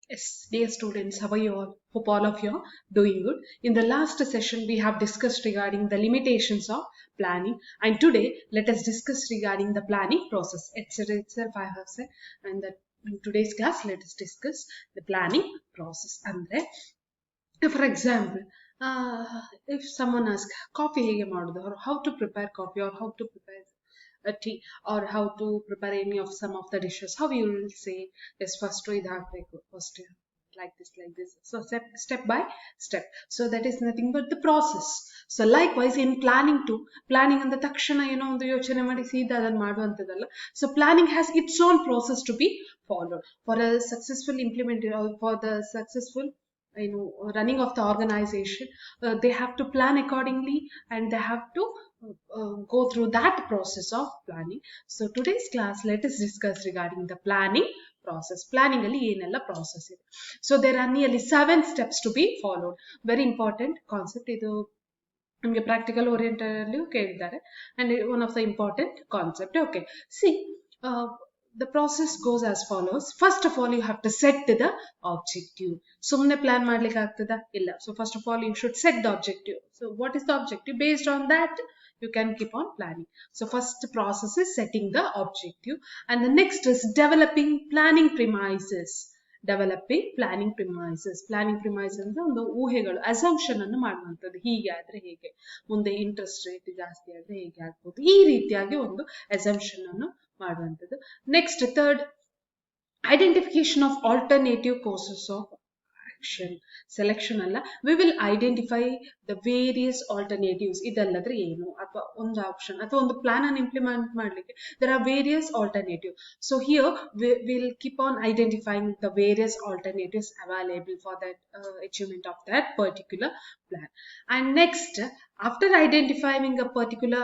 Yes, dear students, how are you all? Hope all of you are doing good. In the last session, we have discussed regarding the limitations of planning, and today let us discuss regarding the planning process. Itself, I have said, and that in today's class, let us discuss the planning process. Andre, for example, if someone asks coffee ಹೇಗೆ ಮಾಡೋದು, or how to prepare coffee, or how to prepare a tea, or how to prepare any of some of the dishes, how you will say, yes, first ಇದು ಹಾಕ್ಬೇಕು, first like this. So step by step. So that is nothing but the process. So likewise in planning too, planning ಅಂದ ತಕ್ಷಣ ಏನೋ ಒಂದು ಯೋಚನೆ ಮಾಡಿ ಸೀದಾ ಅದನ್ನು ಮಾಡುವಂಥದ್ದಲ್ಲ. So planning has its own process to be followed for a successful implementation, for the successful running of the organization. They have to plan accordingly, and they have to go through that process of planning. So today's class, let us discuss regarding the planning process. Planning ಅಲ್ಲಿ ಏನೆಲ್ಲ process ಇದೆ. So there are nearly 7 steps to be followed. Very important concept ಇದು ನಿಮಗೆ practical oriented ಅಲ್ಲಿ ಕೇಳಿದ್ದಾರೆ, and one of the important concept. Okay, see, the process goes as follows. First of all, you have to set the objective. ಸುಮ್ಮನೆ plan ಮಾಡ್ಲಿಕ್ಕೆ ಆಗ್ತದ ಇಲ್ಲ. So first of all, you should set the objective. So what is the objective? Based on that, you can keep on planning. So first process is setting the objective, and the next is developing planning premises. Planning premises ಅಂದ್ರೆ ಒಂದು ಊಹೆಗಳು, assumption ಅನ್ನು ಮಾಡುವಂಥದ್ದು. ಹೀಗೆ ಆದ್ರೆ ಹೇಗೆ, ಮುಂದೆ interest rate ಜಾಸ್ತಿ ಆದ್ರೆ ಹೇಗೆ ಆಗ್ಬೋದು, ಈ ರೀತಿಯಾಗಿ ಒಂದು ಅಸಂಪ್ಷನ್ ಅನ್ನು ಮಾಡುವಂಥದ್ದು. Next third, identification of alternative courses of action. Selection ಅಲ್ಲ, we will identify the various alternatives. ಇದಲ್ಲದ್ರೆ ಏನು, ಅಥವಾ ಒಂದು ಆಪ್ಷನ್ ಅಥವಾ ಒಂದು ಪ್ಲಾನ್ ಅನ್ನು ಇಂಪ್ಲಿಮೆಂಟ್ ಮಾಡಲಿಕ್ಕೆ there are various alternatives. So here we will keep on identifying the various alternatives available for that achievement of that particular plan. And next, after identifying a particular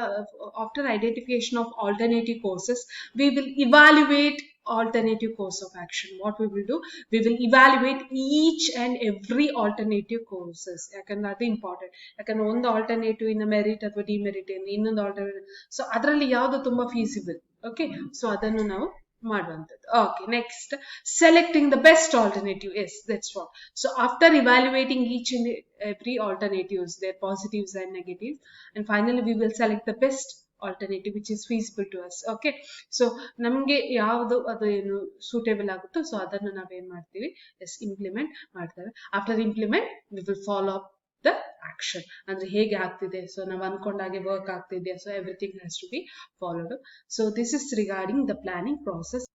after identification of alternative courses, we will evaluate alternative course of action. What we will do, we will evaluate each and every alternative courses. ಯಾಕಂದ್ರೆ ಅದು important. ಯಾಕಂದ್ರೆ ಒಂದು alternative ಇನ್ನ merit ಅಥವಾ demerit, ಇನ್ನೊಂದು alternative, so ಅದರಲ್ಲಿ ಯಾವುದು ತುಂಬಾ ಫೀಸಿಬಲ್. ಓಕೆ, ಸೊ ಅದನ್ನು ನಾವು ಮಾಡುವಂಥದ್ದು. Okay, next, selecting the best alternative. Yes, that's what. So after evaluating each and every alternatives, their positives and negatives, and finally we will select the best alternative which is feasible to us. Okay, so ನಮಗೆ ಯಾವುದು ಅದು ಏನು suitable ಆಗುತ್ತೋ so ಅದನ್ನು ನಾವೇನ್ ಮಾಡ್ತೀವಿ, yes, implement ಮಾಡ್ತೇವೆ. After implement we will follow up the action. ಅಂದ್ರೆ ಹೇಗೆ ಆಗ್ತಿದೆ, ಸೊ ನಾವು ಅನ್ಕೊಂಡಾಗೆ ವರ್ಕ್ ಆಗ್ತಿದೆ, so everything has to be followed. So this is regarding the planning process.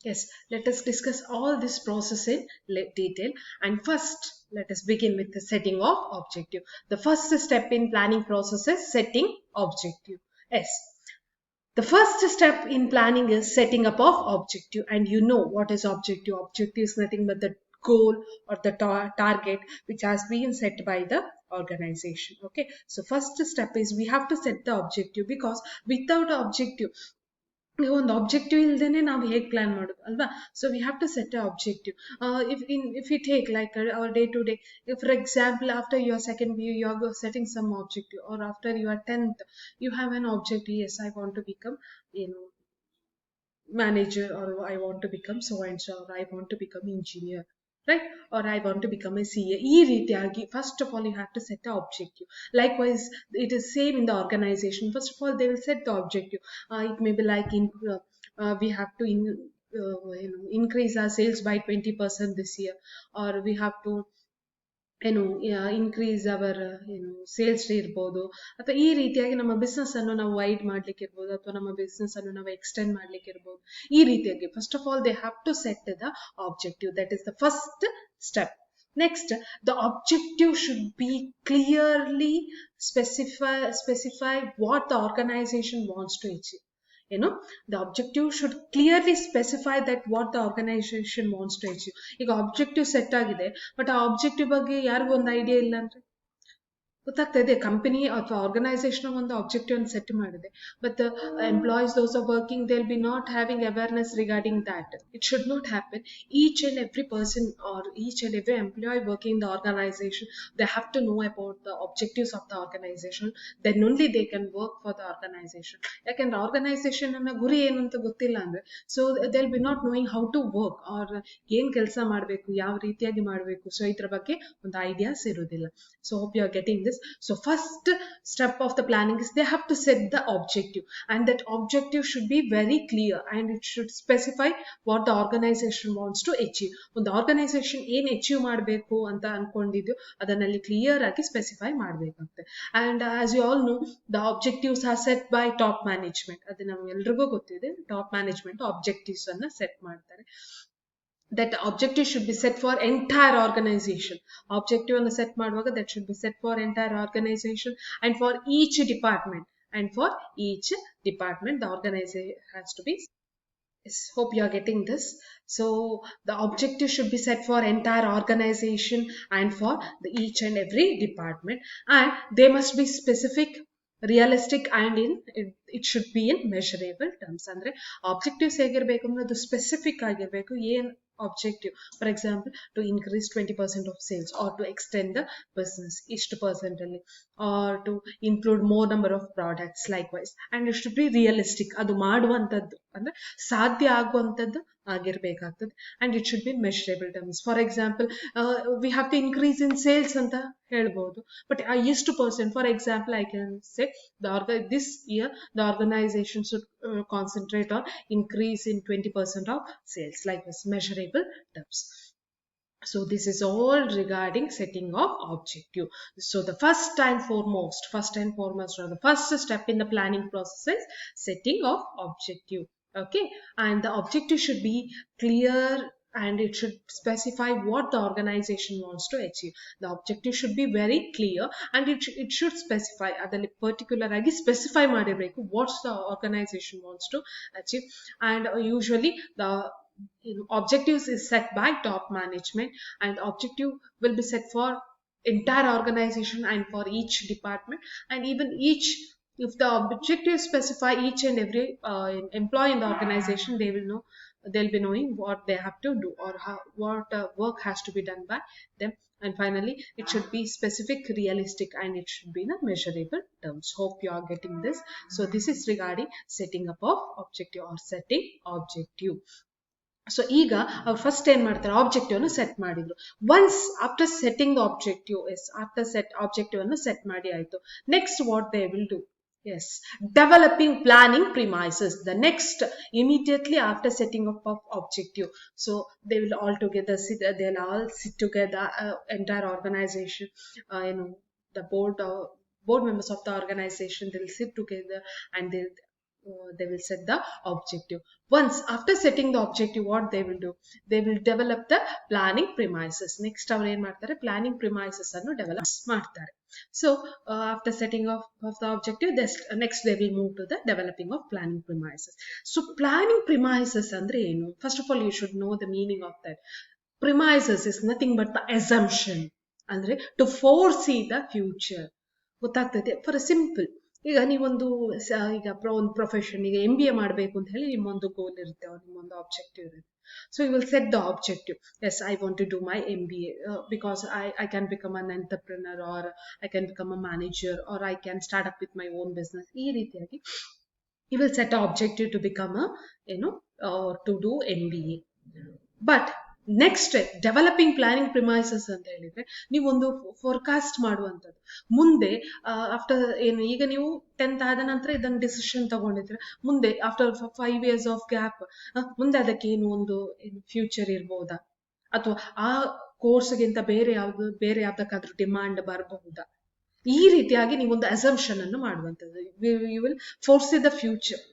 Yes, let us discuss all this process in detail. And first, let us begin with the setting of objective. The first step in planning process is setting objective. Yes, the first step in planning is setting up of objective. And you know what is objective. Objective is nothing but the goal or the target which has been set by the organization. Okay, so first step is we have to set the objective, because without objective, ಒಂದು objective ಇಲ್ದೇನೆ ನಾವು ಹೇಗೆ plan ಮಾಡೋದು ಅಲ್ವಾ. So we have to set a objective. If you take like our day to day, for example after your second PU you are setting some objective, or after your 10th you have an objective. Yes, I want to become manager, or I want to become so and so, or I want to become engineer, right, or I want to become a CA. ಈ ರೀತಿಯಾಗಿ first of all you have to set the objective. Likewise, it is same in the organization. First of all, they will set the objective. It may be like we have to increase our sales by 20% this year, or we have to increase our sales ಇರ್ಬೋದು, ಅಥವಾ ಈ ರೀತಿಯಾಗಿ ನಮ್ಮ business ಅನ್ನು ನಾವು wide ಮಾಡ್ಲಿಕ್ಕೆ ಇರ್ಬೋದು, ಅಥವಾ ನಮ್ಮ ಬಿಸ್ನೆಸ್ ಅನ್ನು ನಾವು ಎಕ್ಸ್ಟೆಂಡ್ ಮಾಡ್ಲಿಕ್ಕೆ ಇರ್ಬೋದು. ಈ ರೀತಿಯಾಗಿ first of all they have to set the objective. That is the first step. Next, the objective should be clearly specify what the organization wants to achieve. The objective should clearly specify that what the organization wants to achieve. ಈಗ objective set ಆಗಿದೆ, but ಆ objective ಬಗ್ಗೆ ಯಾರಿಗೂ ಒಂದು idea ಇಲ್ಲ ಅಂದ್ರೆ ಗೊತ್ತಾಗ್ತಾ ಇದೆ ಕಂಪನಿ ಅಥವಾ ಆರ್ಗನೈಸೇಷನ್ ಒಂದು ಆಬ್ಜೆಕ್ಟಿವ್ ಅನ್ನು ಸೆಟ್ ಮಾಡಿದೆ but employees those are working they will be not having awareness regarding that it should not happen each and every person or each and every employee working in the organization they have to know about the objectives of the organization then only they can work for the organization ಯಾಕಂದ್ರೆ organization ಅನ್ನ ಗುರಿ ಏನು ಅಂತ ಗೊತ್ತಿಲ್ಲ ಅಂದ್ರೆ so they will be not knowing how to work or ಏನ್ ಕೆಲಸ ಮಾಡಬೇಕು ಯಾವ ರೀತಿಯಾಗಿ ಮಾಡಬೇಕು ಸೊ ಇದ್ರ ಬಗ್ಗೆ ಒಂದು ಐಡಿಯಾಸ್ ಇರೋದಿಲ್ಲ so hope you are getting this so first step of the planning is they have to set the objective and that objective should be very clear and it should specify what the organization wants to achieve ಒಂದು organization ಏನ್ achieve ಮಾಡಬೇಕು ಅಂತ ಅನ್ಕೊಂಡಿದ್ಯೋ ಅದನ್ನಲ್ಲಿ clear ಆಗಿ specify ಮಾಡಬೇಕಾಗುತ್ತೆ and as you all know the objectives are set by top management ಅದು ನಮ್ಗೆಲ್ರಿಗೂ ಗೊತ್ತಿದೆ ಟಾಪ್ ಮ್ಯಾನೇಜ್ಮೆಂಟ್ ಆಬ್ಜೆಕ್ಟಿವ್ಸ್ ಅನ್ನ ಸೆಟ್ ಮಾಡ್ತಾರೆ that objective should be set for entire organization objective ಅನ್ನು set ಮಾಡುವಾಗ that should be set for entire organization and for each department the organization has to be yes, hope you are getting this so the objective should be set for entire organization and for each and every department and they must be specific realistic and it should be in measurable terms ಅಂದ್ರೆ objectives ಹೇಗಿರ್ಬೇಕು ಅಂದ್ರೆ ಅದು specific ಆಗಿರ್ಬೇಕು ಏನ್ objective for example to increase 20% of sales or to extend the business each percent or to include more number of products likewise and it should be realistic adu ಮಾಡುವಂತದ್ದು ಅಂದ್ರೆ ಸಾಧ್ಯ ಆಗುವಂತದ್ದು ಆಗಿರಬೇಕಾಗ್ತದೆ and it should be measurable terms for example we have to increase in sales ಅಂತ ಹೇಳ್ಬೋದು but ಎಷ್ಟು percent for example I can say this year the organization should concentrate on increase in 20% of sales like this measurable terms so this is all regarding setting of objective so the first and foremost or the first step in the planning process is setting of objective okay and the objective should be clear and it should specify what the organization wants to achieve the objective should be very clear and it should specify adalli particular agi specify ಮಾಡಿರಬೇಕು what the organization wants to achieve and usually the objectives is set by top management and objective will be set for entire organization and for each department and even each if the objective specify each and every employee in the organization they'll be knowing what they have to do or what work has to be done by them and finally it should be specific realistic and it should be in a measurable terms hope you are getting this so this is regarding setting up of objective or setting objective so ಈಗ ಅವ್ರು first ಏನ್ ಮಾಡ್ತಾರೆ objective ಅನ್ನು set ಮಾಡಿದ್ರು once after setting the objective after set objective ಅನ್ನು set ಮಾಡಿ ಆಯ್ತು next what they will do yes developing planning premises the next immediately after setting up of objective so they will all together they'll all sit together entire organization the board members of the organization they'll sit together and they will set the objective once after setting the objective what they will do they will develop the planning premises next ಅವರು ಏನು ಮಾಡ್ತಾರೆ planning premises ಅನ್ನು develop ಮಾಡ್ತಾರೆ so after setting of the objective next they will move to the developing of planning premises so planning premises andre enu first of all you should know the meaning of that premises is nothing but the assumption andre to foresee the future ಗೊತ್ತಾಗ್ತದೆ for simple ಈಗ ನೀವೊಂದು ಈಗ ಒಂದು profession ಈಗ MBA ಮಾಡಬೇಕು ಅಂತ ಹೇಳಿ ನಿಮ್ಮೊಂದು ಗೋಲ್ ಇರುತ್ತೆ ನಿಮ್ಮೊಂದು ಆಬ್ಜೆಕ್ಟಿವ್ ಇರುತ್ತೆ so you will set the objective yes I want to do my MBA because I can become an entrepreneur or I can become a manager or I can start up with my own business ಈ ರೀತಿಯಾಗಿ you will set a objective to become to do MBA but next developing planning premises ಅಂತ ಹೇಳಿದ್ರೆ ನೀವೊಂದು forecast ಮಾಡುವಂಥದ್ದು ಮುಂದೆ after ಏನು ಈಗ ನೀವು 10th ಆದ ನಂತರ ಇದನ್ನು ಡಿಸಿಷನ್ ತಗೊಂಡಿದ್ರೆ ಮುಂದೆ ಆಫ್ಟರ್ 5 years ಆಫ್ ಗ್ಯಾಪ್ ಮುಂದೆ ಅದಕ್ಕೆ ಏನು ಒಂದು ಫ್ಯೂಚರ್ ಇರ್ಬೋದಾ ಅಥವಾ ಆ ಕೋರ್ಸ್ಗಿಂತ ಬೇರೆ ಯಾವ್ದಕ್ಕಾದ್ರೂ ಡಿಮಾಂಡ್ ಬರಬಹುದಾ ಈ ರೀತಿಯಾಗಿ ನೀವೊಂದು ಅಸಂಪ್ಷನ್ ಅನ್ನು ಮಾಡುವಂಥದ್ದು you will foresee the future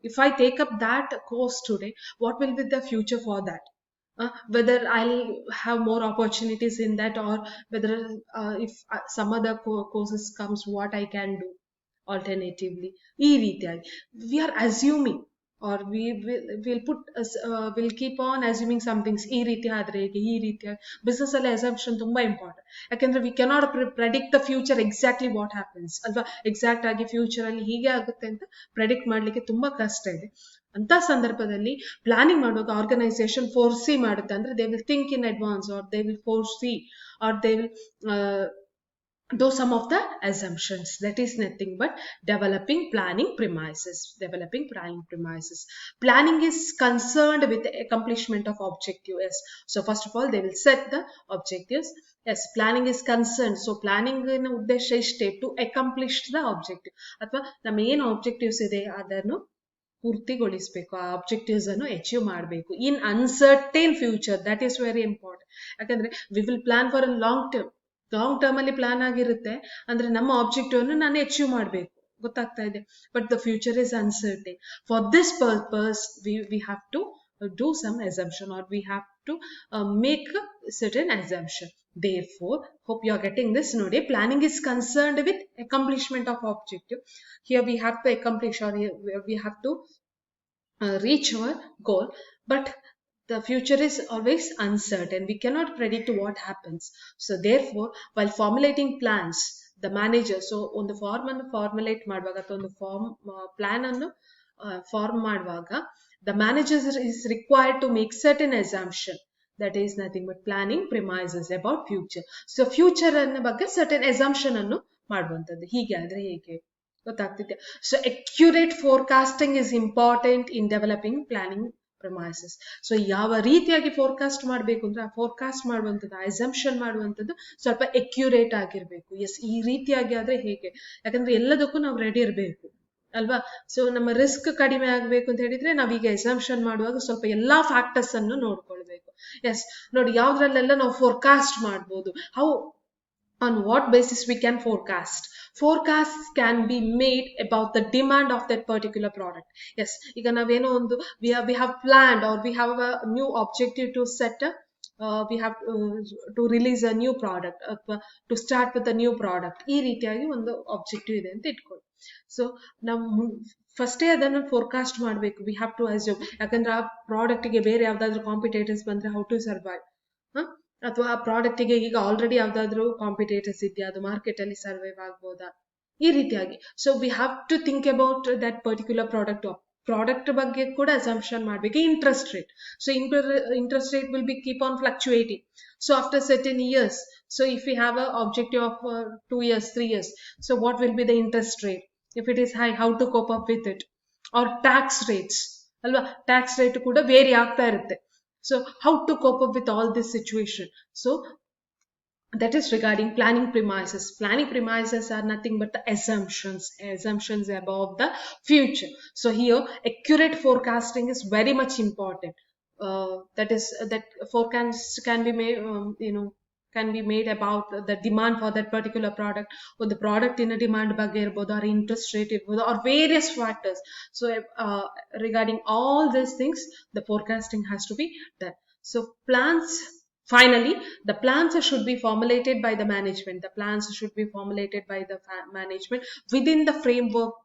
if I take up that course today what will be the future for that whether I'll have more opportunities in that or whether if some other courses comes what I can do alternatively we are assuming or we'll put we'll keep on assuming some things ಈ ರೀತಿ ಆದ್ರೆ ಹೇಗೆ ಈ ರೀತಿ business ಅಲ್ಲಿ assumption ತುಂಬಾ important ಯಾಕಂದ್ರೆ we cannot predict the future exactly what happens ಅಲ್ವಾ ಎಕ್ಸಾಕ್ಟ್ ಆಗಿ ಫ್ಯೂಚರ್ ಅಲ್ಲಿ ಹೀಗೆ ಆಗುತ್ತೆ ಅಂತ ಪ್ರೆಡಿಕ್ಟ್ ಮಾಡ್ಲಿಕ್ಕೆ ತುಂಬಾ ಕಷ್ಟ ಇದೆ ಅಂತ ಸಂದರ್ಭದಲ್ಲಿ ಪ್ಲಾನಿಂಗ್ ಮಾಡುವಾಗ ಆರ್ಗನೈಸೇಷನ್ ಫೋರ್ಸಿ ಮಾಡುತ್ತೆ ಅಂದ್ರೆ they will think in advance or they will foresee or they will do some of the assumptions. That is nothing but developing planning premises. Planning is concerned with the accomplishment of objective. Yes, so first of all they will set the objectives. Yes, planning is concerned, so planning in uddesha ishte to accomplish the objective ಅಥವಾ ನಮ್ಮ ಏನು objectives ಇದೆ ಅದನ್ನು ಪೂರ್ತಿಗೊಳಿಸಬೇಕು ಆ objectives ಅನ್ನು achieve ಮಾಡಬೇಕು in uncertain future. That is very important. ಯಾಕಂದ್ರೆ we will plan for a long term ಅಲ್ಲಿ ಪ್ಲಾನ್ ಆಗಿರುತ್ತೆ ಅಂದ್ರೆ ನಮ್ಮ ಆಬ್ಜೆಕ್ಟಿವ್ ಅನ್ನು ನಾನು ಅಚೀವ್ ಮಾಡಬೇಕು ಗೊತ್ತಾಗ್ತಾ ಇದೆ. But the future is uncertain. For this purpose we have to do some assumption or we have to make certain assumption. Therefore, hope you are getting this. Node planning is concerned with accomplishment of objective. Here we have to accomplish or we have to reach our goal, but the future is always uncertain. We cannot predict what happens. So therefore, while formulating plans, the manager, so on the form and formulate ಮಾಡುವಾಗ ಅಥವಾ ಒಂದು form plan ಅನ್ನು form ಮಾಡುವಾಗ the manager is required to make certain assumption. That is nothing but planning premises about future. So future ಅನ್ನ ಬಗ್ಗೆ certain assumption ಅನ್ನು ಮಾಡುವಂತದ್ದು. ಹೀಗೆ ಆದ್ರೆ ಹೇಗೆ ಗೊತ್ತಾಗ್ತಿದೆ. So accurate forecasting is important in developing planning premises. So ಯಾವ ರೀತಿಯಾಗಿ ಫೋರ್ಕಾಸ್ಟ್ ಮಾಡಬೇಕು ಅಂದ್ರೆ ಆ ಫೋರ್ಕಾಸ್ಟ್ ಮಾಡುವಂಥದ್ದು ಅಸಂಪ್ಷನ್ ಮಾಡುವಂಥದ್ದು ಸ್ವಲ್ಪ ಅಕ್ಯುರೇಟ್ ಆಗಿರ್ಬೇಕು. ಎಸ್, ಈ ರೀತಿಯಾಗಿ ಆದ್ರೆ ಹೇಗೆ, ಯಾಕಂದ್ರೆ ಎಲ್ಲದಕ್ಕೂ ನಾವು ರೆಡಿ ಇರಬೇಕು ಅಲ್ವಾ. ಸೊ ನಮ್ಮ ರಿಸ್ಕ್ ಕಡಿಮೆ ಆಗ್ಬೇಕು ಅಂತ ಹೇಳಿದ್ರೆ ನಾವೀಗ ಎಸಂಪ್ಷನ್ ಮಾಡುವಾಗ ಸ್ವಲ್ಪ ಎಲ್ಲಾ ಫ್ಯಾಕ್ಟರ್ಸ್ ಅನ್ನು ನೋಡ್ಕೊಳ್ಬೇಕು. ಎಸ್, ನೋಡಿ ಯಾವ್ದ್ರಲ್ಲೆಲ್ಲ ನಾವು ಫೋರ್ಕಾಸ್ಟ್ ಮಾಡ್ಬೋದು. How on what basis we can forecast? Forecasts can be made about the demand of that particular product. Yes, ಈಗ ನಾವೇನೋ ಒಂದು we have planned or we have a new objective to set up. We have to release a new product, to start with a new product. ಈ ರೀತಿಯಾಗಿ ಒಂದು objective ಇದೆ ಅಂತ ಇಟ್ಕೊಳ್ಳಿ. So ನಾವು ಫಸ್ಟೇ ಅದನ್ನು ಫೋರ್ಕಾಸ್ಟ್ ಮಾಡಬೇಕು. ವಿ ಹ್ಯಾವ್ ಟು ಅಸ್ಯೂಮ್, ಯಾಕಂದ್ರೆ ಆ ಪ್ರಾಡಕ್ಟ್ಗೆ ಬೇರೆ ಯಾವ್ದಾದ್ರು ಕಾಂಪಿಟೇಟರ್ಸ್ ಬಂದ್ರೆ ಹೌ ಟು ಸರ್ವೈವ್, ಅಥವಾ ಆ ಪ್ರಾಡಕ್ಟಿಗೆ ಈಗ ಆಲ್ರೆಡಿ ಯಾವ್ದಾದ್ರು ಕಾಂಪಿಟೇಟರ್ಸ್ ಇದೆಯಾ, ಅದು ಮಾರ್ಕೆಟ್ ಅಲ್ಲಿ ಸರ್ವೈವ್ ಆಗ್ಬೋದಾ, ಈ ರೀತಿಯಾಗಿ. So we have to think about that particular product ಬಗ್ಗೆ ಕೂಡ ಅಸಂಪ್ಷನ್ ಮಾಡಬೇಕು. Interest rate, so interest rate will be keep on fluctuating. So after certain years, so if we have a objective of 2 years, 3 years, so what will be the interest rate? If it is high, how to cope up with it? Or tax rates alva, tax rate kuda vary aagta irutte. So how to cope up with all this situation? So that is regarding planning premises. Planning premises are nothing but the assumptions about the future. So here accurate forecasting is very much important. That forecast can be made, can be made about the demand for that particular product, or the product in a demand ಬಗ್ಗೆ ಇರ್ಬೋದು, or interest rate ಇರ್ಬೋದು, or various factors. So regarding all these things, the forecasting has to be done. So finally, the plans should be formulated by the management. The plans should be formulated by the management within the framework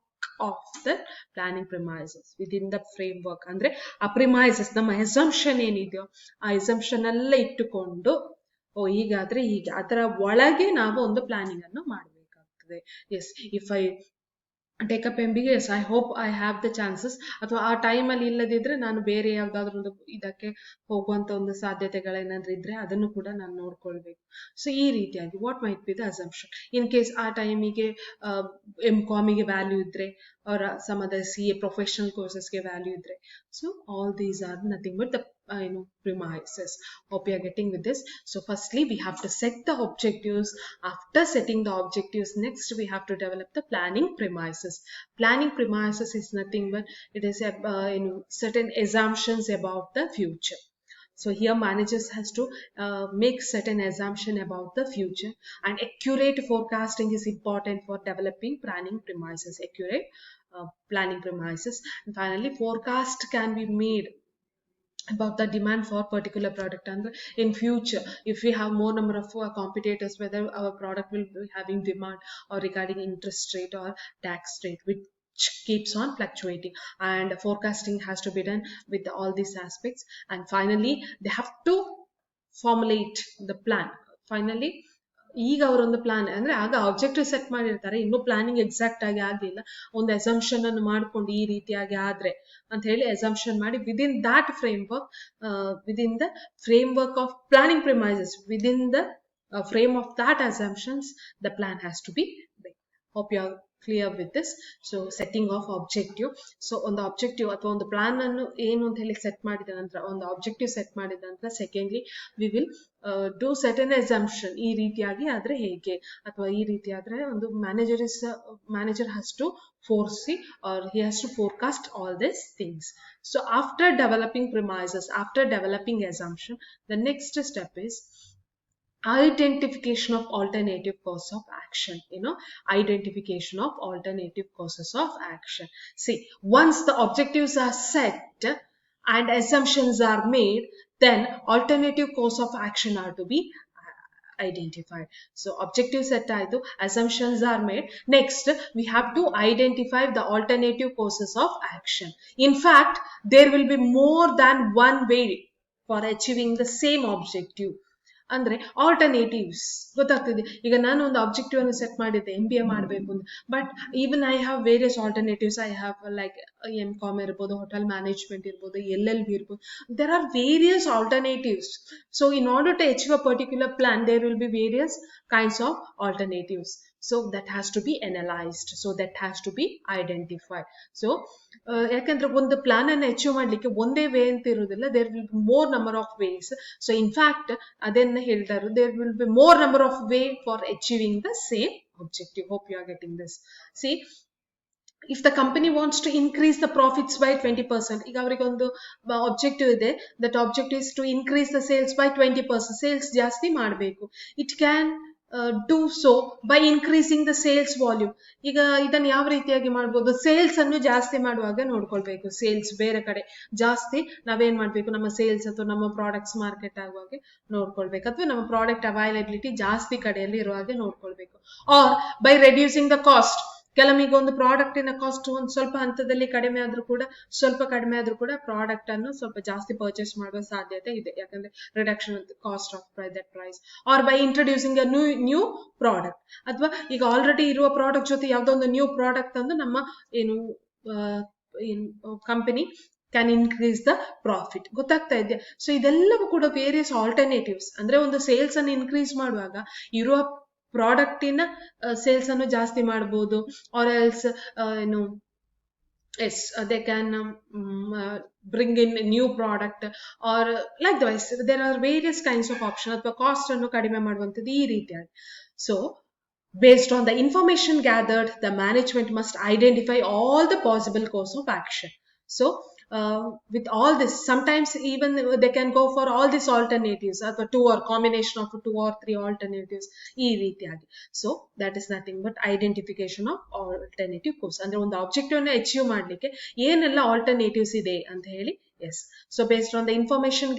of the planning premises. Within the framework ಅಂದ್ರೆ ಆ premises ನಮ್ಮ assumption ಏನಿದೆಯೋ ಆ assumption ಎಲ್ಲ ಇಟ್ಟುಕೊಂಡು ಹೀಗಾದ್ರೆ ಹೀಗೆ ಅದರ ಒಳಗೆ ನಾವು ಒಂದು ಪ್ಲಾನಿಂಗ್ ಅನ್ನು ಮಾಡಬೇಕಾಗ್ತದೆ. Yes, if I take up MBA, yes, I hope I have the chances. ಅಥವಾ ಆ ಟೈಮಲ್ಲಿ ಇಲ್ಲದಿದ್ರೆ ನಾನು ಬೇರೆ ಯಾವ್ದಾದ್ರು ಒಂದು ಇದಕ್ಕೆ ಹೋಗುವಂತ ಒಂದು ಸಾಧ್ಯತೆಗಳೇನಾದ್ರೂ ಇದ್ರೆ ಅದನ್ನು ಕೂಡ ನಾನು ನೋಡ್ಕೊಳ್ಬೇಕು. ಸೊ ಈ ರೀತಿಯಾಗಿ what might be the assumption in case ಆ ಟೈಮಿಗೆ MCOMಗೆ ವ್ಯಾಲ್ಯೂ ಇದ್ರೆ, or some other CA professional courses ke value idre. So all these are nothing but the premises. Hope you are getting with this. So firstly we have to set the objectives. After setting the objectives, next we have to develop the planning premises. Planning premises is nothing but it is certain assumptions about the future. So here managers has to make certain assumption about the future, and accurate forecasting is important for developing planning premises. Accurate planning premises. And finally, forecast can be made about the demand for particular product, and in future if we have more number of competitors, whether our product will be having demand, or regarding interest rate or tax rate, keeps on fluctuating, and forecasting has to be done with all these aspects. And finally they have to formulate the plan. Finally ಈಗ ಅವರೊಂದು plan ಅಂದ್ರೆ ಆಗ objective set ಮಾಡಿರ್ತಾರೆ, ಇನ್ನೂ planning exact ಆಗಿ ಆಗ್ಲಿಲ್ಲ, ಒಂದು assumption ಅನ್ನು ಮಾಡ್ಕೊಂಡು ಈ ರೀತಿಯಾಗಿ ಆದ್ರೆ ಅಂತ ಹೇಳಿ ಅಸಂಪ್ಷನ್ ಮಾಡಿ within that within the frame work of planning premises, within the frame of that assumptions the plan has to be made. Hope you are clear with this. So setting of objective, so on the objective ಅಥವಾ ಒಂದು plan ಅನ್ನು ಏನು ಅಂತ ಹೇಳಿ set ಮಾಡಿದ ನಂತರ, ಒಂದು objective set ಮಾಡಿದ ನಂತರ secondly we will do certain assumption, ಈ ರೀತಿಯಾಗಿ ಆದ್ರೆ ಹೇಗೆ, ಅಥವಾ ಈ ರೀತಿ ಆದ್ರೆ ಒಂದು manager has to foresee or he has to forecast all these things. So after developing premises, after developing assumption, the next step is identification of alternative course of action. Identification of alternative courses of action. See, once the objectives are set and assumptions are made, then alternative course of action are to be identified. So objective set ಆಯ್ತು, assumptions are made. Next we have to identify the alternative courses of action. In fact, there will be more than one way for achieving the same objective. ಅಂದ್ರೆ alternatives ಗೊತ್ತಾಗ್ತದೆ. ಈಗ ನಾನು ಒಂದು objective ಅನ್ನು set ಮಾಡಿದ್ದೆ MBA ಮಾಡಬೇಕು ಅಂತ, but even I have various alternatives. I have like MCom ಇರ್ಬೋದು, ಹೋಟೆಲ್ ಮ್ಯಾನೇಜ್ಮೆಂಟ್ ಇರ್ಬೋದು, LLB ಇರ್ಬೋದು. There are various alternatives. So in order to achieve a particular plan there will be various kinds of alternatives. So that has to be analyzed, so that has to be identified. So ಯಾಕಂದ್ರೆ ಒಂದು plan ಅನ್ನು achieve ಮಾಡ್ಲಿಕ್ಕೆ ಒಂದೇ way ಅಂತ ಇರುವುದಿಲ್ಲ, there will be more number of ways. So in fact ಅದನ್ನ ಹೇಳ್ತಾ ಇರೋದು, there will be more number of way for achieving the same objective. Hope you are getting this. See, if the company wants to increase the profits by 20%, ಈಗ ಅವರಿಗೆ ಒಂದು objective ಇದೆ, that objective is to increase the sales by 20%, sales ಜಾಸ್ತಿ ಮಾಡಬೇಕು. It can do so by increasing the sales volume. ಈಗ ಇದನ್ನು ಯಾವ ರೀತಿಯಾಗಿ ಮಾಡ್ಬೋದು, ಸೇಲ್ಸ್ ಅನ್ನು ಜಾಸ್ತಿ ಮಾಡುವಾಗ ನೋಡ್ಕೊಳ್ಬೇಕು. ಸೇಲ್ಸ್ ಬೇರೆ ಕಡೆ ಜಾಸ್ತಿ ನಾವೇನ್ ಮಾಡ್ಬೇಕು, ನಮ್ಮ ಸೇಲ್ಸ್ ಅಥವಾ ನಮ್ಮ ಪ್ರಾಡಕ್ಟ್ಸ್ ಮಾರ್ಕೆಟ್ ಆಗುವಾಗೆ ನೋಡ್ಕೊಳ್ಬೇಕು, ಅಥವಾ ನಮ್ಮ ಪ್ರಾಡಕ್ಟ್ ಅವೈಲಬಿಲಿಟಿ ಜಾಸ್ತಿ ಕಡೆಯಲ್ಲಿ ಇರುವ ಹಾಗೆ ನೋಡ್ಕೊಳ್ಬೇಕು. Or by reducing the cost. ಕೆಲವೀಗ ಒಂದು ಪ್ರಾಡಕ್ಟಿನ ಕಾಸ್ಟ್ ಒಂದು ಸ್ವಲ್ಪ ಹಂತದಲ್ಲಿ ಕಡಿಮೆ ಆದ್ರೂ ಕೂಡ ಪ್ರಾಡಕ್ಟ್ ಅನ್ನು ಸ್ವಲ್ಪ ಜಾಸ್ತಿ ಪರ್ಚೇಸ್ ಮಾಡುವ ಸಾಧ್ಯತೆ ಇದೆ, ಯಾಕಂದ್ರೆ reduction cost of that price. Or by introducing a new product, ಅಥವಾ ಈಗ ಆಲ್ರೆಡಿ ಇರುವ ಪ್ರಾಡಕ್ಟ್ ಜೊತೆ ಯಾವ್ದೋ ಒಂದು ನ್ಯೂ ಪ್ರಾಡಕ್ಟ್ ತಂದು ನಮ್ಮ company can increase the profit. ಗೊತ್ತಾಗ್ತಾ ಇದೆಯಾ? ಸೊ ಇದೆಲ್ಲವೂ ಕೂಡ ವೇರಿಯಸ್ ಆಲ್ಟರ್ನೇಟಿವ್ಸ್. ಅಂದ್ರೆ ಒಂದು ಸೇಲ್ಸ್ ಅನ್ನು ಇನ್ಕ್ರೀಸ್ ಮಾಡುವಾಗ ಇರುವ ಪ್ರಾಡಕ್ಟಿನ ಸೇಲ್ಸ್ ಅನ್ನು ಜಾಸ್ತಿ ಮಾಡಬಹುದು, or else they can bring in a new product, or likewise there are various kinds of options. ಅಥವಾ ಕಾಸ್ಟ್ ಅನ್ನು ಕಡಿಮೆ ಮಾಡುವಂಥದ್ದು ಈ ರೀತಿಯಾಗಿ. So based on the information gathered, the management must identify all the possible course of action. So with all this, sometimes even they can go for all these alternatives, or two or combination of 2 or 3 alternatives ee reetiyagi. So that is nothing but identification of alternative course. Andre ಒಂದು objective ಅನ್ನು achieve ಮಾಡ್ಲಿಕ್ಕೆ ಏನೆಲ್ಲ alternatives ಇದೆ ಅಂತ ಹೇಳಿ. Yes, so based on the information,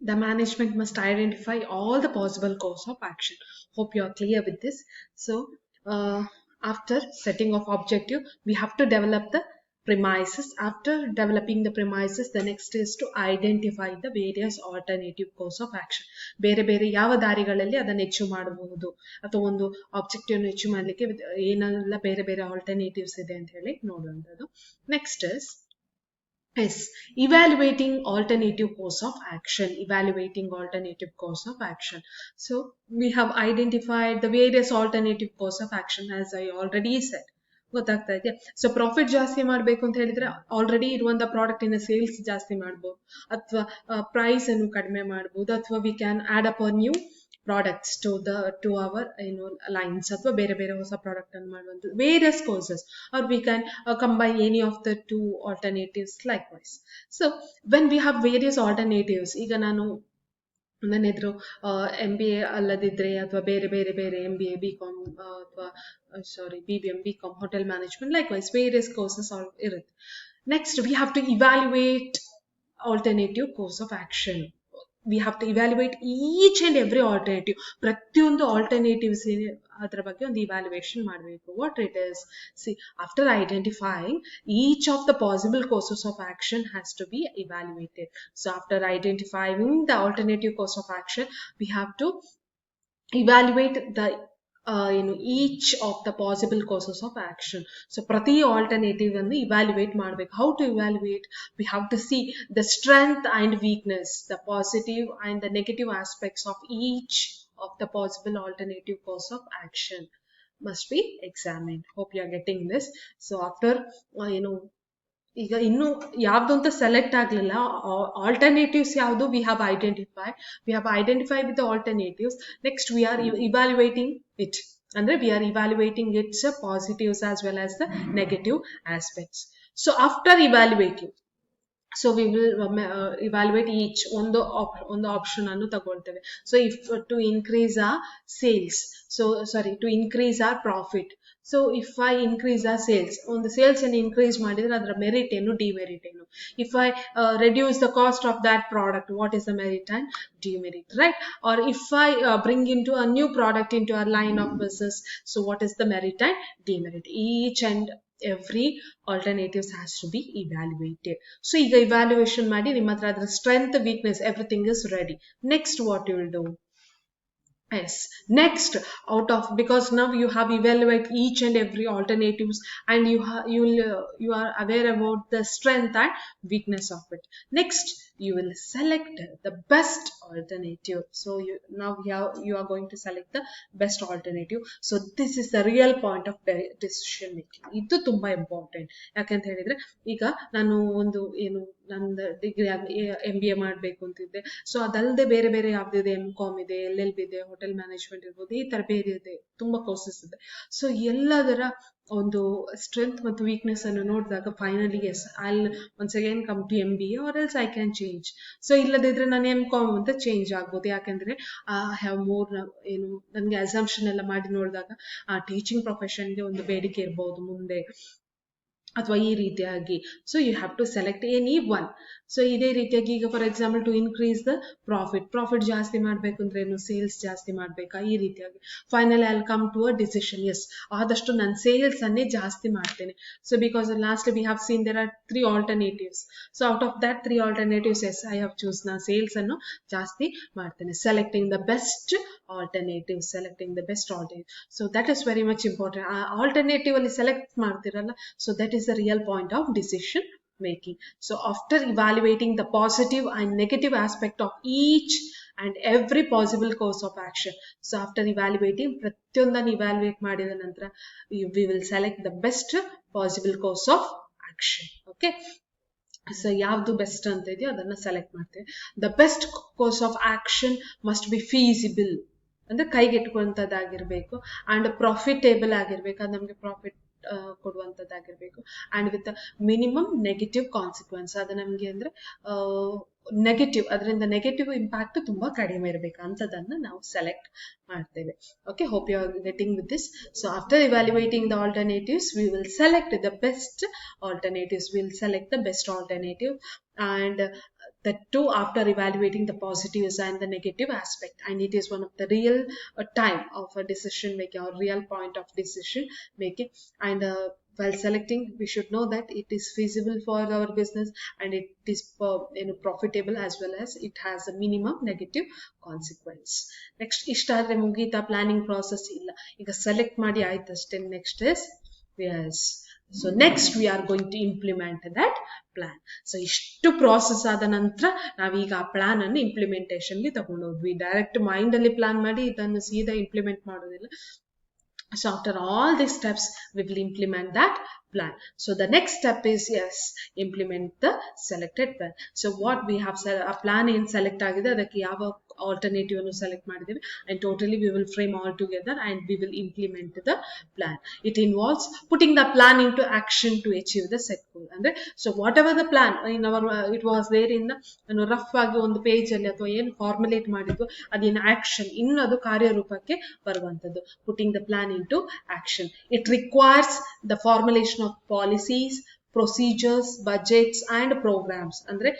the management must identify all the possible course of action. Hope you are clear with this. So after setting of objective, we have to develop the premises. After developing the premises, the next is to identify the various alternative course of action. ಬೇರೆ ಬೇರೆ ಯಾವ ದಾರಿಗಳಲ್ಲಿ ಅದನ್ನು achieve ಮಾಡಬಹುದು, ಅಥವಾ ಒಂದು objective ಅನ್ನು achieve ಮಾಡ್ಲಿಕ್ಕೆ ಏನೆಲ್ಲ ಬೇರೆ ಬೇರೆ ಆಲ್ಟರ್ನೇಟಿವ್ಸ್ ಇದೆ ಅಂತ ಹೇಳಿ ನೋಡುವಂಥದ್ದು. Next is evaluating alternative course of action. So we have identified the various alternative course of action, as I already said. ಗೊತ್ತಾಗ್ತಾ ಇದೆಯಾ? ಸೊ ಪ್ರಾಫಿಟ್ ಜಾಸ್ತಿ ಮಾಡಬೇಕು ಅಂತ ಹೇಳಿದ್ರೆ ಆಲ್ರೆಡಿ ಇರುವಂತ ಪ್ರಾಡಕ್ಟ್ ಇನ ಸೇಲ್ಸ್ ಜಾಸ್ತಿ ಮಾಡಬಹುದು, ಅಥವಾ ಪ್ರೈಸ್ ಅನ್ನು ಕಡಿಮೆ ಮಾಡಬಹುದು, ಅಥವಾ we can add up a new products to our lines, ಅಥವಾ ಬೇರೆ ಬೇರೆ ಹೊಸ ಪ್ರಾಡಕ್ಟ್ ಅನ್ನು ಮಾಡುವಂತ various courses, or we can combine any of the 2 alternatives likewise. So when we have various alternatives, ಈಗ ನಾನು ನನ್ನ ಎದುರು MBA ಅಲ್ಲದಿದ್ರೆ ಅಥವಾ ಬೇರೆ ಬೇರೆ ಬೇರೆ MBA BCom ಅಥವಾ BBM BCom hotel management likewise various courses ಇರುತ್ತೆ. Next we have to evaluate alternative course of action. we have to evaluate each and every alternative. ಪ್ರತಿಯೊಂದು alternatives ಅದರ ಬಗ್ಗೆ ಒಂದು evaluation ಮಾಡಬೇಕು. What it is, see, after identifying each of the possible courses of action has to be evaluated. So after identifying the alternative course of action, we have to evaluate the each of the possible courses of action. So prati alternative and evaluate ಮಾಡಬೇಕು. How to evaluate? We have to see the strength and weakness, the positive and the negative aspects of each of the possible alternative course of action must be examined. Hope you are getting this. So after ಈಗ ಇನ್ನು ಯಾವ್ದು ಅಂತ select ಆಗಲಿಲ್ಲ, alternatives ಯಾವುದು we have identify with the alternatives. Next we are evaluating it, ಅಂದ್ರೆ we are evaluating its positives as well as the negative aspects. So after evaluating, so we will evaluate each ಒಂದು option ಅನ್ನು ತಗೊಳ್ತೇವೆ. So if to increase ಆ sales, so sorry to increase our profit. So if I increase ಆ sales, ಒಂದು sales ಅನ್ನು increase ಮಾಡಿದ್ರೆ ಅದರ merit ಏನು, ಡಿಮೆರಿಟ್ ಏನು. If I reduce the cost of that product, what is the merit and demerit, right? Or if I bring into a new product into a line of business, so what is the merit and demerit? Each and every alternatives has to be evaluated. So ಈಗ evaluation ಮಾಡಿ ನಿಮ್ಮ ಹತ್ರ ಅದರ strength, weakness, everything is ready. Next what you will do? Yes, next, out of, because now you have evaluate each and every alternatives and you are aware about the strength and weakness of it. Next you will select the best alternative. So now you are going to select the best alternative. So this is the real point of decision making. ಇದು ತುಂಬಾ important. ಯಾಕಂತ ಹೇಳಿದ್ರೆ ಈಗ ನಾನು ಒಂದು ನಂದು degree MBA ಮಾಡಬೇಕು ಅಂತಿದ್ದೆ. ಸೊ ಅದಲ್ಲದೆ ಬೇರೆ ಬೇರೆ ಯಾವ್ದಿದೆ, MCOM ಇದೆ, LLB ಇದೆ, ಹೋಟೆಲ್ ಮ್ಯಾನೇಜ್ಮೆಂಟ್ ಇರ್ಬೋದು, ಈ ತರ ಬೇರೆ ಇದೆ, ತುಂಬಾ ಕೋರ್ಸಸ್ ಇದೆ. ಸೊ ಎಲ್ಲದರ ಒಂದು ಸ್ಟ್ರೆಂತ್ ಮತ್ತು ವೀಕ್ನೆಸ್ ಅನ್ನು ನೋಡಿದಾಗ finally yes, I once again come to MBA or else I can change. So ಇಲ್ಲದಿದ್ರೆ ನಾನು MCOM ಅಂತ ಚೇಂಜ್ ಆಗ್ಬೋದು. ಯಾಕಂದ್ರೆ ಐ ಹ್ಯಾವ್ ಮೋರ್ ನನಗೆ ಅಸಂಪ್ಷನ್ ಎಲ್ಲ ಮಾಡಿ ನೋಡಿದಾಗ ಆ ಟೀಚಿಂಗ್ ಪ್ರೊಫೆಷನ್ಗೆ ಒಂದು ಬೇಡಿಕೆ ಇರ್ಬೋದು ಮುಂದೆ, ಅಥವಾ ಈ ರೀತಿಯಾಗಿ. So you have to select any one. So ಇದೇ ರೀತಿಯಾಗಿ ಈಗ for example to increase the profit ಜಾಸ್ತಿ ಮಾಡಬೇಕು ಅಂದ್ರೆ ಏನು, ಸೇಲ್ಸ್ ಜಾಸ್ತಿ ಮಾಡಬೇಕಾ, ಈ ರೀತಿಯಾಗಿ finally I will come to a decision, yes ಆದಷ್ಟು ನಾನು ಸೇಲ್ಸ್ ಅನ್ನೇ ಜಾಸ್ತಿ ಮಾಡ್ತೇನೆ. So because last we have seen there are 3 alternatives. So out of that 3 alternatives, yes I have choose, ನಾನು ಸೇಲ್ಸ್ ಅನ್ನು ಜಾಸ್ತಿ ಮಾಡ್ತೇನೆ. Selecting the best alternatives, selecting the best alternative. So that is very much important. Alternative ಅಲ್ಲಿ select ಮಾಡ್ತಿರಲ್ಲ, so that is the real point of decision making. So after evaluating the positive and negative aspect of each and every possible course of action, so after evaluating ಪ್ರತಿಯೊಂದನ್ನು evaluate ಮಾಡಿದ ನಂತರ we will select the best possible course of action. Okay, so ಯಾವ್ದು best ಅಂತ ಇದೆಯೋ ಅದನ್ನ select ಮಾಡ್ತೇವೆ. The best course of action must be feasible, ಅಂದ್ರೆ ಕೈಗೆಟುಕುವಂಥದ್ದಾಗಿರ್ಬೇಕು, ಅಂಡ್ ಪ್ರಾಫಿಟೇಬಲ್ ಆಗಿರ್ಬೇಕು, ಅದು ನಮಗೆ ಪ್ರಾಫಿಟ್ ಕೊಡುವಂಥದ್ದಾಗಿರ್ಬೇಕು, and with minimum negative consequence. ಅದು ನಮಗೆ ಅಂದ್ರೆ ನೆಗೆಟಿವ್, ಅದರಿಂದ ನೆಗೆಟಿವ್ ಇಂಪ್ಯಾಕ್ಟ್ ತುಂಬಾ ಕಡಿಮೆ ಇರಬೇಕು ಅಂತದನ್ನ ನಾವು ಸೆಲೆಕ್ಟ್ ಮಾಡ್ತೇವೆ. Okay, hope you are getting with this. So after evaluating the alternatives we will select the best alternatives. We will select the best alternative, and the two after evaluating the positives and the negative aspect, and it is one of the real time of a decision making, or real point of decision making. And while selecting, we should know that it is feasible for our business and it is profitable, as well as it has a minimum negative consequence. Next, ಇಷ್ಟಾದ್ರೆ ಮುಗೀತಾ planning process? ಇಲ್ಲ, ಈಗ ಸೆಲೆಕ್ಟ್ ಮಾಡಿ ಆಯ್ತಷ್ಟೇ. Next is yes, so next we are going to implement that plan. So ಇಷ್ಟು process ಆದ ನಂತರ ನಾವೀಗ ಆ ಪ್ಲಾನ್ ಅನ್ನು ಇಂಪ್ಲಿಮೆಂಟೇಷನ್ಗೆ ತಗೊಂಡು ಹೋದ್ವಿ. ಡೈರೆಕ್ಟ್ ಮೈಂಡ್ ಅಲ್ಲಿ ಪ್ಲಾನ್ ಮಾಡಿ ಇದನ್ನು ಸೀದಾ ಇಂಪ್ಲಿಮೆಂಟ್ ಮಾಡೋದಿಲ್ಲ. So after all these steps, we will implement that plan. So the next step is, yes, implement the selected plan. So what we have said, a plan in select agide, adಕ್ಕೆ ಯಾವ alternative ಅನ್ನು select ಮಾಡಿದ್ದೇವೆ, and totally we will frame all together and we will implement the plan. It involves putting the plan into action to achieve the set goal. ಅಂದ್ರೆ so whatever the plan in our it was there in the rough ಆಗಿ ಒಂದು page ಅಲ್ಲಿ ಅಥವಾ ಏನು formulate ಮಾಡಿದ್ವು ಅದೇನು action, ಇನ್ನು ಅದು ಕಾರ್ಯರೂಪಕ್ಕೆ ಬರುವಂತದ್ದು. putting the plan into action, it requires the formulation of policies, procedures, budgets and programmes. ಅಂದ್ರೆ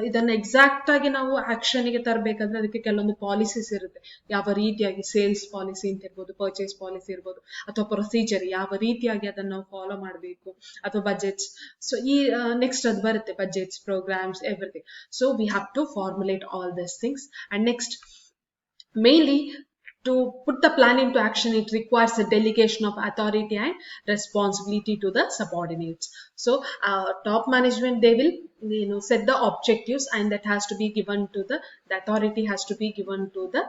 ಇದನ್ನ ಎಕ್ಸಾಕ್ಟ್ ಆಗಿ ನಾವು ಆಕ್ಷನ್ ಗೆ ತರಬೇಕಂದ್ರೆ ಅದಕ್ಕೆ ಕೆಲವೊಂದು ಪಾಲಿಸೀಸ್ ಇರುತ್ತೆ. ಯಾವ ರೀತಿಯಾಗಿ ಸೇಲ್ಸ್ ಪಾಲಿಸಿ ಅಂತ ಇರ್ಬೋದು, ಪರ್ಚೇಸ್ ಪಾಲಿಸಿ ಇರ್ಬೋದು, ಅಥವಾ ಪ್ರೊಸೀಜರ್ ಯಾವ ರೀತಿಯಾಗಿ ಅದನ್ನ ನಾವು ಫಾಲೋ ಮಾಡಬೇಕು, ಅಥವಾ ಬಜೆಟ್ಸ್. ಸೊ ಈ ನೆಕ್ಸ್ಟ್ ಅದು ಬರುತ್ತೆ, budgets, programmes, everything. So we have to formulate all this things. And next, mainly, to put the plan into action, it requires a delegation of authority and responsibility to the subordinates. So top management, they will set the objectives, and that has to be given to the authority has to be given to the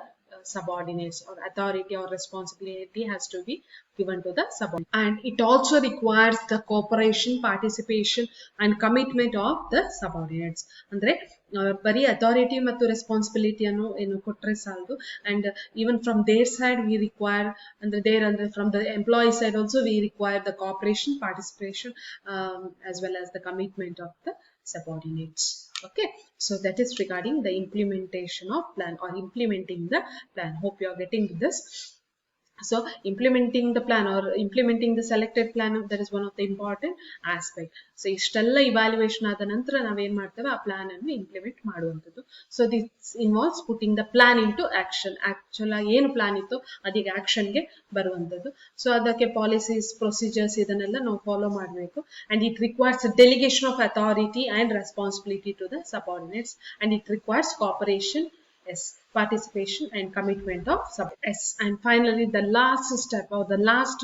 subordinates, or authority or responsibility has to be given to the subordinates. And it also requires the cooperation, participation and commitment of the subordinates. Andre ಬರೀ authority ಮತ್ತು responsibility ಅನ್ನು ಕೊಟ್ಟರೆ ಸಾಲದು. And even from their side we require, ಅಂದ್ರೆ from the employee side also we require the cooperation, participation, as well as the commitment of the subordinates. Okay, so that is regarding the implementation of plan, or implementing the plan. Hope you are getting this. So implementing the plan, or implementing the selected plan, that is one of the important aspect. So ishtella evaluation ಆದ ನಂತರ ನಾವೇನ್ ಮಾಡ್ತೇವೆ, ಆ plan ಅನ್ನು implement ಮಾಡುವಂಥದ್ದು. So this involves putting the plan into action. Actual ಆಗಿ ಏನು plan ಇತ್ತು ಅದೀಗ ಆಕ್ಷನ್ಗೆ ಬರುವಂಥದ್ದು. ಸೊ ಅದಕ್ಕೆ ಪಾಲಿಸೀಸ್, ಪ್ರೊಸೀಜರ್ಸ್ ಇದನ್ನೆಲ್ಲ ನಾವು ಫಾಲೋ ಮಾಡಬೇಕು. And it requires delegation of authority and responsibility to the subordinates. And it requires cooperation, yes, participation and commitment of yes. And finally, the last step, or the last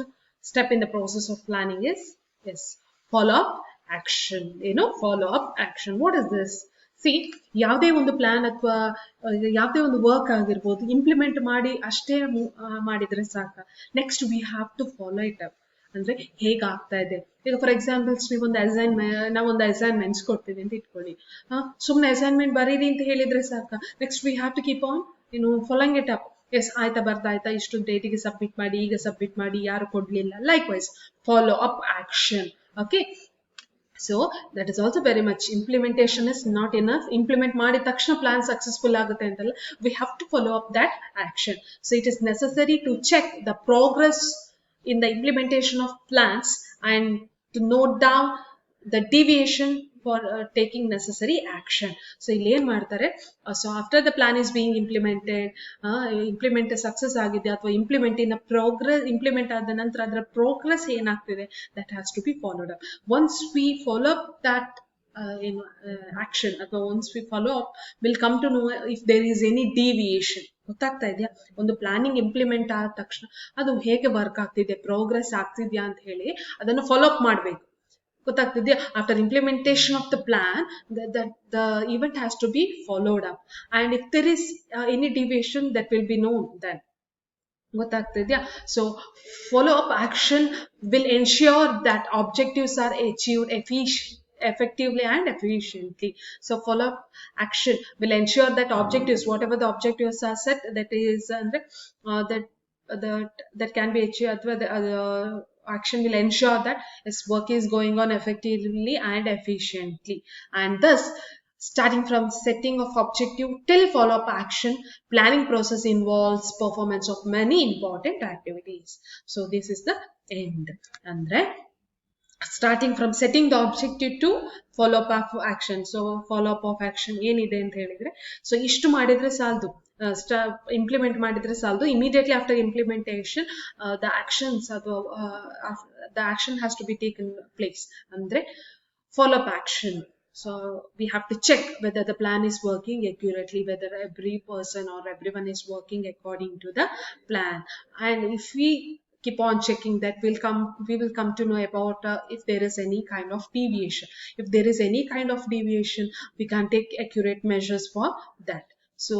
step in the process of planning is, yes, follow up action. Follow up action. What is this? See, ಯಾವುದೇ ಒಂದು plan ಅಥವಾ ಯಾವುದೇ ಒಂದು work ಆಗಿರ್ಬೋದು, implement ಮಾಡಿ ಅಷ್ಟೇ ಮಾಡಿದ್ರೆ ಸಾಕ. Next we have to follow it up. ಅಂದ್ರೆ ಹೇಗಾಗ್ತಾ ಇದೆ. ಈಗ ಫಾರ್ ಎಕ್ಸಾಂಪಲ್ಸ್, ನಾವೊಂದು ಅಸೈನ್ಮೆಂಟ್ಸ್ ಕೊಡ್ತೀವಿ ಅಂತ ಇಟ್ಕೊಳ್ಳಿ. ಸುಮ್ಮನೆ ಅಸೈನ್ಮೆಂಟ್ ಬರೀರಿ ಅಂತ ಹೇಳಿದ್ರೆ ಸಾಕ. Next we have to keep on following it up. Yes, ಆಯ್ತಾ, ಬರ್ತಾಯ್ತಾ, ಇಷ್ಟು ಡೇಟಿಗೆ ಸಬ್ಮಿಟ್ ಮಾಡಿ, ಈಗ ಸಬ್ಮಿಟ್ ಮಾಡಿ, ಯಾರು ಕೊಡ್ಲಿಲ್ಲ. Likewise follow up action. Okay, so that is also very much, implementation is not enough. Implement ಮಾಡಿದ ತಕ್ಷಣ ಪ್ಲಾನ್ ಸಕ್ಸಸ್ಫುಲ್ ಆಗುತ್ತೆ ಅಂತಲ್ಲ, we have to follow up that action. So it is necessary to check the progress in the implementation of plans, and to note down the deviation for taking necessary action. So ಇಲ್ಲಿ ಏನ್ ಮಾಡ್ತಾರೆ, so after the plan is being implemented, implement success ಆಗಿದೆ ಅಥವಾ implement ಆದ ನಂತರ ಅದರ progress ಏನಾಗ್ತಿದೆ, that has to be followed up. Once we follow up that action, ಅಥವಾ once we follow up, we'll come to know if there is any deviation. ಗೊತ್ತಾಗ್ತಾ ಇದೆಯಾ? ಒಂದು ಪ್ಲಾನಿಂಗ್ ಇಂಪ್ಲಿಮೆಂಟ್ ಆದ ತಕ್ಷಣ ಅದು ಹೇಗೆ ವರ್ಕ್ ಆಗ್ತಿದೆ, ಪ್ರೋಗ್ರೆಸ್ ಆಗ್ತಿದ್ಯಾ ಅಂತ ಹೇಳಿ ಅದನ್ನು ಫಾಲೋ ಅಪ್ ಮಾಡಬೇಕು. ಗೊತ್ತಾಗ್ತಿದ್ಯಾ? After implementation of the plan, the event has to be followed up, and if there is any deviation, that will be known then. ಗೊತ್ತಾಗ್ತಿದ್ಯಾ? So follow up action will ensure that objectives are achieved effectively and efficiently. So follow up action will ensure that objectives, whatever the objectives are set, that is that can be achieved. The action will ensure that this work is going on effectively and efficiently. And thus, starting from setting of objective till follow-up action, planning process involves performance of many important activities. So this is the end. Andre starting from setting the objective to follow up of action. So follow up of action ಏನಿದೆ ಅಂತ ಹೇಳಿದ್ರೆ, so ಇಷ್ಟು ಮಾಡಿದ್ರೆ ಸಾಲದು, implement ಮಾಡಿದ್ರೆ ಸಾಲದು. Immediately after implementation the actions, the action has to be taken place. ಅಂದ್ರೆ follow up action. So we have to check whether the plan is working accurately, whether every person or everyone is working according to the plan. And if we keep on checking that, we will come to know about if there is any kind of deviation. If there is any kind of deviation, we can take accurate measures for that. So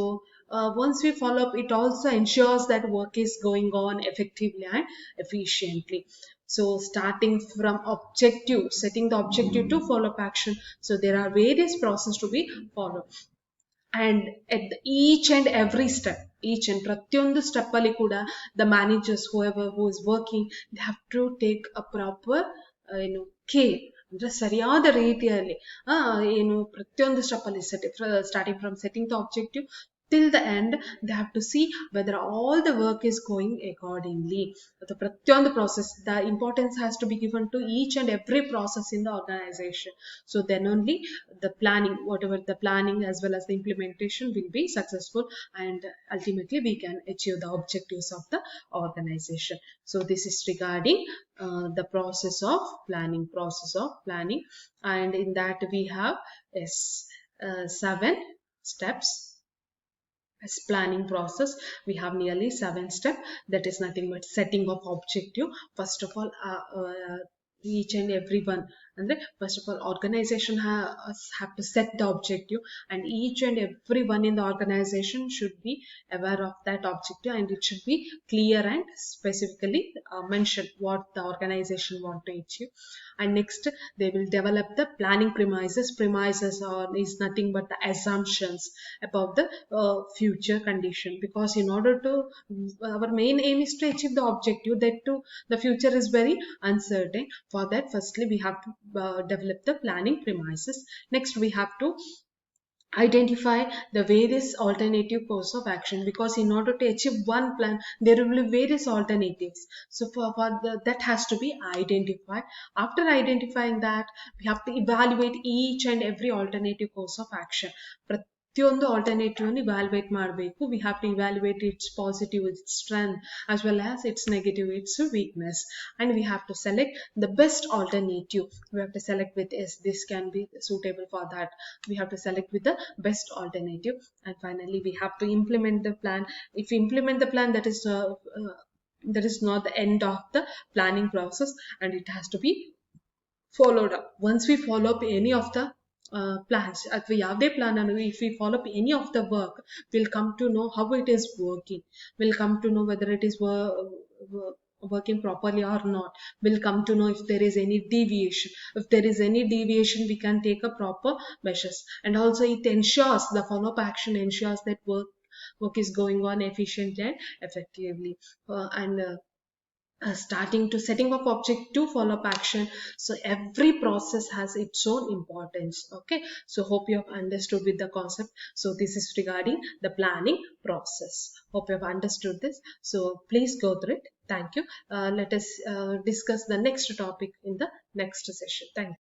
once we follow up, it also ensures that work is going on effectively and efficiently. So starting from objective, setting the objective to follow up action. So there are various processes to be followed. And at each and every step, ಪ್ರತಿಯೊಂದು step ಅಲ್ಲಿ ಕೂಡ the managers, whoever who is working, they have to take a proper care. ಅಂದ್ರೆ ಸರಿಯಾದ ರೀತಿಯಲ್ಲಿ ಪ್ರತಿಯೊಂದು step ಅಲ್ಲಿ starting from setting the objective till the end. They have to see whether all the work is going accordingly. The pratyanda process, the importance has to be given to each and every process in the organization. So then only the planning, whatever the planning as well as the implementation will be successful, and ultimately we can achieve the objectives of the organization. So this is regarding the process of planning, and in that we have yes, 7 steps. As planning process, we have nearly 7 steps. That is nothing but setting of objective. First of all, each and everyone, and first of all organization have to set the objective, and each and everyone in the organization should be aware of that objective, and it should be clear and specifically mentioned what the organization want to achieve. And next, they will develop the planning premises or is nothing but the assumptions about the future condition, because in order to our main aim is to achieve the objective, that too the future is very uncertain. For that, firstly we have to develop the planning premises. Next, we have to identify the various alternative course of action, because in order to achieve one plan there will be various alternatives. So that has to be identified. After identifying that, we have to evaluate each and every alternative course of action. ಪ್ರತಿಯೊಂದು alternative ಅನ್ನು evaluate ಮಾಡಬೇಕು. We have to evaluate its positive, its strength, as well as its negative, its weakness, and we have to select the best alternative. We have to select with yes, this can be suitable for that. We have to select with the best alternative, and finally we have to implement the plan. If we implement the plan, that is not the end of the planning process, and it has to be followed up. Once we follow up any of the plans, ಅಥವಾ ಯಾವುದೇ plan ಅನ್ನು if we follow up any of the work, we'll come to know how it is working. We'll come to know whether it is working properly or not. We'll come to know if there is any deviation. If there is any deviation, we can take a proper measures. And also it ensures, the follow-up action ensures that work is going on efficiently and effectively. And starting to setting up object to follow up action. So every process has its own importance. Okay, so hope you have understood with the concept. So this is regarding the planning process. Hope you have understood this. So please go through it. Thank you. Let us discuss the next topic in the next session. Thank you.